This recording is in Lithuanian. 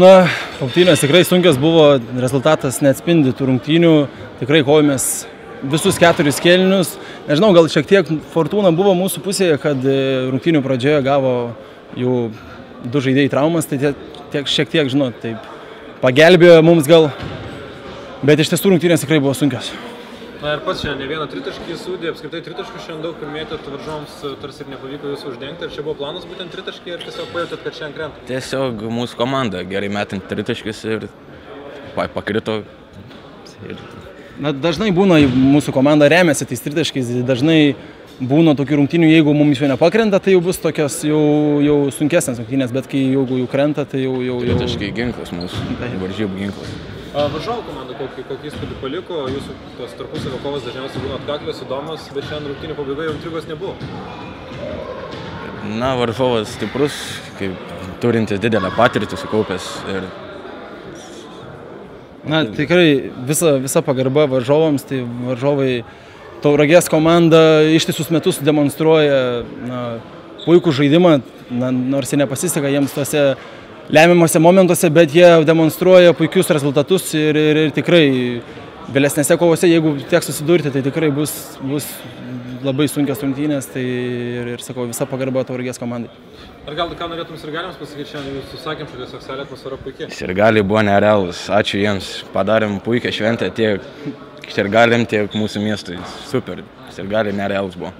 Na, rungtynės tikrai sunkios buvo, rezultatas neatspindi tų rungtynių, tikrai kovėmės visus 4 kėlinius. Nežinau, gal šiek tiek fortūna buvo mūsų pusėje, kad rungtynių pradžioje gavo jau 2 žaidėjai traumas, tai šiek tiek, žinot, taip pagelbėjo mums gal, bet iš tiesų rungtynės tikrai buvo sunkios. Na ir pats šiandien ne vieną tritaškį sūdė, apskritai tritaškių šiandien daug mėtėt varžovams, tarsi ir nepavyko jūsų uždengti. Ar čia buvo planas būtent tritaškį, ar tiesiog pajutėt, kad šiandien krenta? Tiesiog mūsų komanda gerai metant tritaškius ir pakrito. Na, dažnai būna, mūsų komanda remiasi tais tritaškiais, dažnai būna tokių rungtynių, jeigu mums jau nepakrenta, tai jau bus tokios jau sunkesnės rungtynės, bet kai jau krenta, tai jau... Tritaškiai ginklas mūsų, varžybų ginklas. Varžovų komanda kokį įspūdį paliko, jūsų tos tarpusavio kovos dažniausiai būna atkaklios, įdomios, bet šiandien rungtynių pabaigoje jau intrigos nebuvo. Na, varžovas stiprus, kaip turintis didelę patirtį, sukaupęs ir... Na, tikrai visa pagarba varžovams, tai varžovai Tauragės komanda ištisus metus demonstruoja puikų žaidimą, nors jie nepasiseka jiems tose lemiamuose momentuose, bet jie demonstruoja puikius rezultatus ir tikrai vėlesnėse kovose, jeigu teks susidurti, tai tikrai bus labai sunkios rungtynės, tai ir sakau, visa pagarba Tauragės komandai. Ar gal ką norėtum sirgaliams pasakyti šiandien, jūs susakėm, kad tiesiog salė atmosfera puikiai? Sirgaliai buvo nerealūs, ačiū jiems, padarėm puikią šventę tiek sirgaliam, tiek mūsų miestui, super, sirgaliai nerealūs buvo.